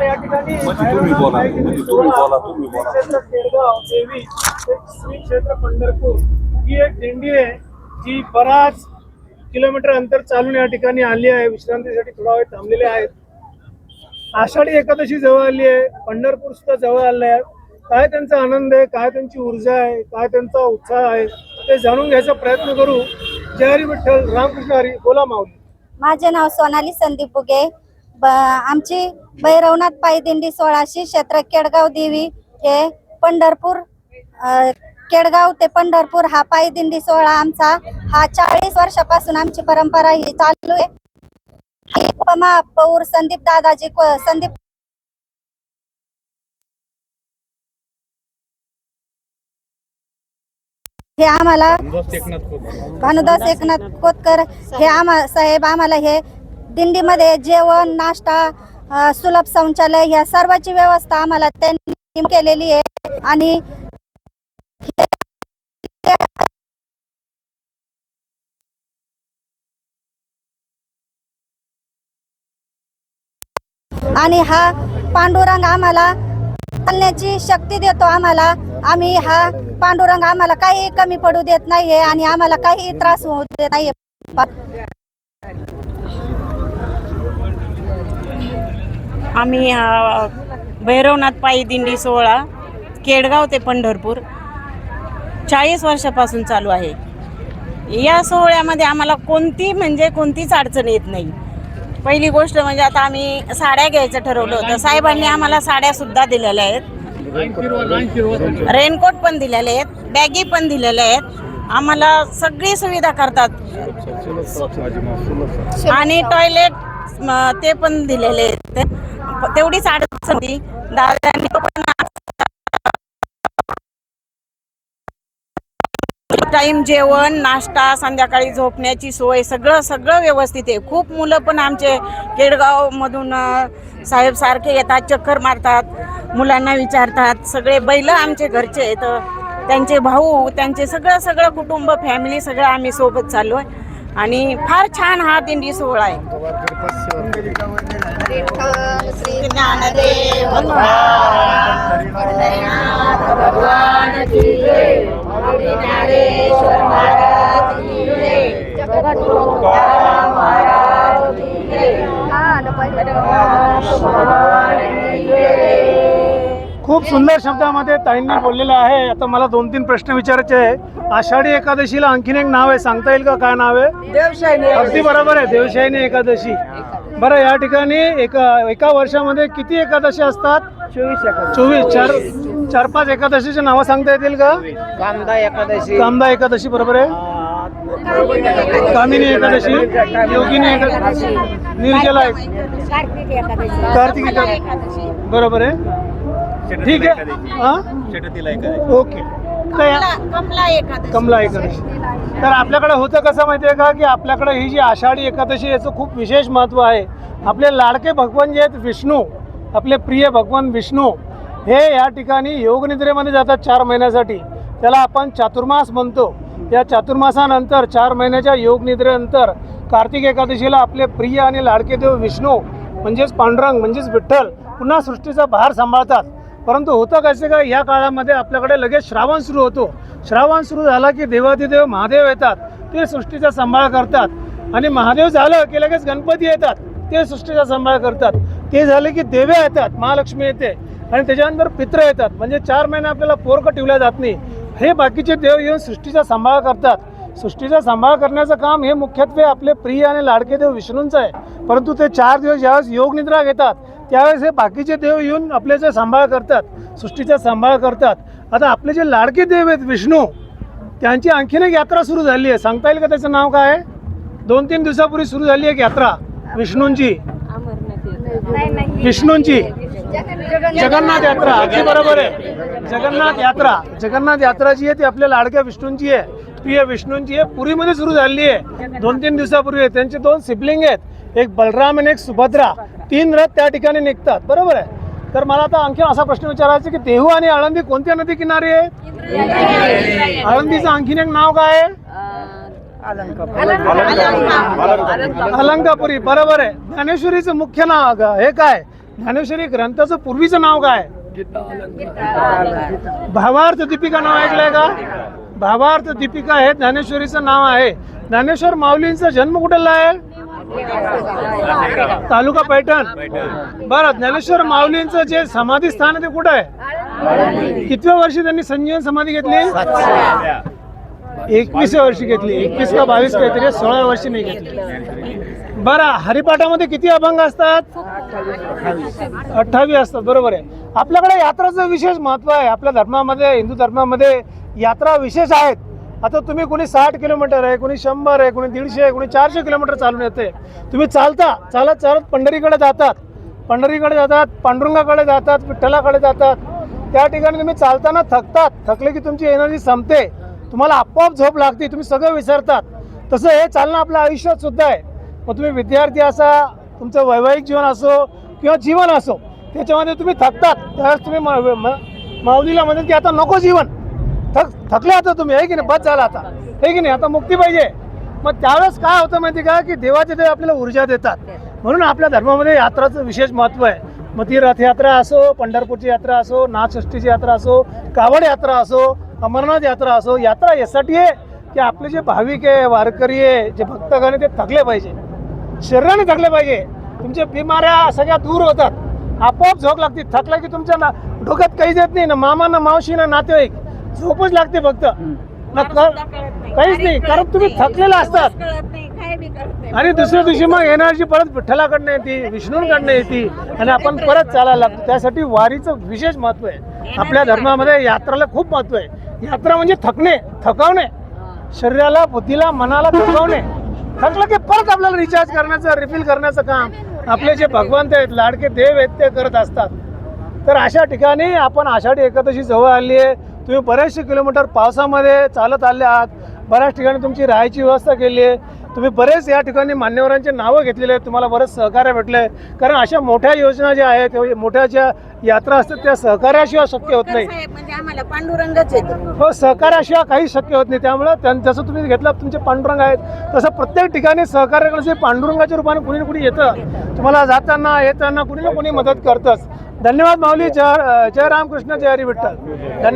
या ठिकाणी क्षेत्र केडगाव देवी श्री क्षेत्र पंढरपूर ही एक दिंडी आहे जी बराच किलोमीटर अंतर चालून या ठिकाणी आली आहे. विश्रांतीसाठी थोडा वेळ थांबलेले आहेत. आषाढी एकादशी जवळ आली आहे. पंढरपूर सुद्धा जवळ आले आहे. काय त्यांचा आनंद आहे, काय त्यांची ऊर्जा आहे, काय त्यांचा उत्साह आहे ते जाणून घ्यायचा प्रयत्न करू. जय हरी विठ्ठल, रामकृष्ण हरी. बोला माऊली. माझे नाव सोनाली संदीप बुगे. आमची भैरवनाथ पायी दिंडी 1600 क्षेत्र केडगाव देवी हे पंढरपूर केडगाव ते पंढरपूर हा पायी दिंडी सोहळा आमचा हा 40 वर्षापासून आमची परंपरा ही चालू आहे. महापौर संदीप दादाजी संदीप हे आम्हाला भानुदास एकनाथ कोतकर हे साहेब आम्हाला हे दिंडीमध्ये जेवण, नाश्ता, सुलभ शौचालय या सर्वांची व्यवस्था आम्हाला त्यांनी केलेली आहे. आणि हा पांडुरंग आम्हाला चालण्याची शक्ती देतो. आम्ही हा पांडुरंग आम्हाला काही कमी पडू देत नाहीये आणि आम्हाला काही त्रास होऊ देत नाहीये. आम्ही भैरवनाथ पायी दिंडी सोहळा केडगाव ते पंढरपूर 40 वर्षापासून चालू आहे. या सोहळ्यामध्ये आम्हाला कोणतीच अडचण येत नाही. पहिली गोष्ट म्हणजे आता आम्ही साड्या घ्यायचं ठरवलं होतं. साहेबांनी आम्हाला साड्या सुद्धा दिलेल्या आहेत, रेनकोट पण दिलेले आहेत, बॅगी पण दिलेल्या आहेत. आम्हाला सगळी सुविधा करतात आणि टॉयलेट ते पण दिलेले आहेत. तेवढीच अडचण होती. दादांनी टाइम जेवण, नाश्ता, संध्याकाळी झोपण्याची सोय सगळं व्यवस्थित आहे. खूप मुलं पण आमचे केडगाव मधून साहेब सारखे येतात, चक्कर मारतात, मुलांना विचारतात. सगळे बैल आमचे घरचे आहेत, त्यांचे भाऊ, त्यांचे सगळं कुटुंब, फॅमिली सगळं आम्ही सोबत चाललो आहे आणि फार छान हा दिंडी सोहळा आहे. खूप सुंदर शब्दामध्ये ताईंनी बोललेलं आहे. आता मला 2-3 प्रश्न विचारायचे आहे. आषाढी एकादशीला आणखीन एक नाव आहे, सांगता येईल का? काय नाव आहे? देवशाहिनी. अगदी बरोबर आहे, देवशाहिनी एकादशी. बरं, या ठिकाणी एका वर्षामध्ये किती एकादशी असतात? 24. 4-5 एकादशीची नावं सांगता येतील का? कामदा एकादशी बरोबर आहे, कामिनी एकादशी, योगिनी एकादशी, निर्जला कार्तिक एकादशी बरोबर आहे. ठीक आहे, ओके. कमला एकादशी. तर आपल्याकडे होतं कसं माहिती आहे का, की आपल्याकडे ही जी आषाढी एकादशी याचं खूप विशेष महत्त्व आहे. आपले लाडके भगवान जे आहेत विष्णू, आपले प्रिय भगवान विष्णू हे या ठिकाणी योगनिद्रेमध्ये जातात 4 महिन्यासाठी. त्याला आपण चातुर्मास म्हणतो. या चातुर्मासानंतर 4 महिन्याच्या योगनिद्रेनंतर कार्तिक एकादशीला आपले प्रिय आणि लाडके देव विष्णू म्हणजेच पांडुरंग म्हणजेच विठ्ठल पुन्हा सृष्टीचा भार सांभाळतात. परंतु होतं कसं का, या काळामध्ये आपल्याकडे लगेच श्रावण सुरू होतो. श्रावण सुरू झाला की देवाधिदेव महादेव येतात, ते सृष्टीचा सांभाळ करतात. आणि महादेव झालं की लगेच गणपती येतात, ते सृष्टीचा सांभाळ करतात. ते झाले की देवे येतात, महालक्ष्मी येते आणि त्याच्यानंतर पित्र येतात. म्हणजे 4 महिने आपल्याला पोरकं ठेवल्या जात नाही. हे बाकीचे देव येऊन सृष्टीचा सांभाळ करतात. सृष्टीचा सांभाळ करण्याचं काम हे मुख्यत्वे आपले प्रिय आणि लाडके देव विष्णूंचं आहे. परंतु ते 4 दिवस ज्यावेळेस योगनिद्रा घेतात त्यावेळेस हे बाकीचे देव येऊन आपले जे सांभाळ करतात, सृष्टीचा सांभाळ करतात. आता आपले जे लाडके देव आहेत विष्णू, त्यांची आणखीन एक यात्रा सुरू झाली आहे. सांगता येईल का त्याचं नाव काय आहे? 2-3 दिवसापूर्वी सुरू झाली एक यात्रा विष्णूंची. जगन्नाथ यात्रा. अगदी बरोबर आहे, जगन्नाथ यात्रा जी आहे ती आपल्या लाडक्या विष्णूंची आहे, प्रिय विष्णूंची आहे. पुरीमध्ये सुरू झाली आहे 2-3 दिवसापूर्वी. त्यांचे 2 सिबलिंग आहेत, एक बलराम आणि एक सुभद्रा. 3 रथ त्या ठिकाणी निघतात, बरोबर आहे. तर मला आता आणखी असा प्रश्न विचारायचा की देहू आणि आळंदी कोणत्या नदी किनारी आहे? आळंदीचं आणखीन एक नाव काय आहे? अलंकापुरी. बरोबर आहे. ज्ञानेश्वरीचं मुख्य नाव हे काय? ज्ञानेश्वरी ग्रंथाचं पूर्वीचं नाव काय? भावार्थ दीपिका नाव ऐकलंय का? भावार्थ दीपिका हे ज्ञानेश्वरीचं नाव आहे. ज्ञानेश्वर माऊलींचा जन्म कुठला आहे? तालुका पैठण. बरं, ज्ञानेश्वर माऊलींचं जे समाधी स्थान आहे ते कुठं आहे? कितव्या वर्षी त्यांनी संजीवन समाधी घेतली? 21व्या वर्षी घेतली. 21 का 22 काहीतरी, 16 वर्षी नाही घेतली. बरं, हरिपाठामध्ये किती अभंग असतात? 28 असतात. बरोबर आहे. आपल्याकडे यात्राचं विशेष महत्व आहे. आपल्या धर्मामध्ये, हिंदू धर्मामध्ये यात्रा विशेष आहेत. आता तुम्ही कोणी 60 किलोमीटर आहे, कोणी 100 आहे, कोणी 150 आहे, कोणी 400 किलोमीटर चालून येते. तुम्ही चालत पंढरीकडे जातात, पांडुरंगाकडे जातात, विठ्ठलाकडे जातात. त्या ठिकाणी तुम्ही चालताना थकतात. थकले की तुमची एनर्जी संपते, तुम्हाला आपोआप झोप लागते, तुम्ही सगळं विसरतात. तसं हे चालणं आपल्या आयुष्यात सुद्धा आहे. मग तुम्ही विद्यार्थी असा, तुमचं वैवाहिक जीवन असो किंवा जीवन असो, त्याच्यामध्ये तुम्ही थकतात. त्यावेळेस तुम्ही माऊलीला म्हणतात की आता नको जीवन, थकले आता तुम्ही, आहे की नाही, बस झाला आता, आहे की नाही, आता मुक्ती पाहिजे. मग त्यावेळेस काय होतं माहिती का, की देवाचे देव आपल्याला ऊर्जा देतात. म्हणून आपल्या धर्मामध्ये यात्राचं विशेष महत्त्व आहे. मग ती रथयात्रा असो, पंढरपूरची यात्रा असो, नाथषष्ठीची यात्रा असो, कावड यात्रा असो, अमरनाथ यात्रा असो. यात्रा यासाठी आहे की आपले जे भाविक आहे, वारकरी आहे, जे भक्तगण आहे, ते थकले पाहिजे, शरीराने थकले पाहिजे. तुमच्या बिमाऱ्या सगळ्या दूर होतात, आपोआप झोप लागते. थकला की तुमच्या डोक्यात काहीच येत नाही, ना मामा, ना मावशी, ना नातेवाईक, झोपच लागते फक्त, काहीच नाही, कारण तुम्ही थकलेला असतात. आणि दुसऱ्या दिवशी मग एनर्जी परत विठ्ठलाकडनं येते, विष्णूंकडनं येते, आणि आपण परत चालायला लागतो. त्यासाठी वारीचं विशेष महत्व आहे. आपल्या धर्मामध्ये यात्राला खूप महत्व आहे. यात्रा म्हणजे थकवणे, शरीराला, बुद्धीला, मनाला थकवणे. थकलं की परत आपल्याला रिचार्ज करण्याचं, रिफिल करण्याचं काम आपले जे भगवंत आहेत, लाडके देव आहेत, ते करत असतात. तर अशा ठिकाणी आपण आषाढी एकादशी जवळ आली आहे. तुम्ही बरेचसे किलोमीटर पावसामध्ये चालत आले आहात. बऱ्याच ठिकाणी तुमची राहायची व्यवस्था केली आहे. तुम्ही बरेच या ठिकाणी मान्यवरांचे नावं घेतलेले आहेत. तुम्हाला बरंच सहकार्य भेटलं आहे. कारण अशा मोठ्या योजना ज्या आहेत, मोठ्या ज्या यात्रा असतात, त्या सहकार्याशिवाय शक्य होत नाही. म्हणजे आम्हाला पांडुरंगच येतो. हो, सहकार्याशिवाय काही शक्य होत नाही. त्यामुळे जसं तुम्ही घेतलं तुमचे पांडुरंग आहेत, तसं प्रत्येक ठिकाणी सहकार्य करण्याचे पांडुरंगाच्या रूपाने कुणी ना कुणी येतं. तुम्हाला जाताना येताना कुणी ना कुणी मदत करतंच. धन्यवाद माऊली. जय रामकृष्ण, जय हरी विठ्ठल. धन्यवाद.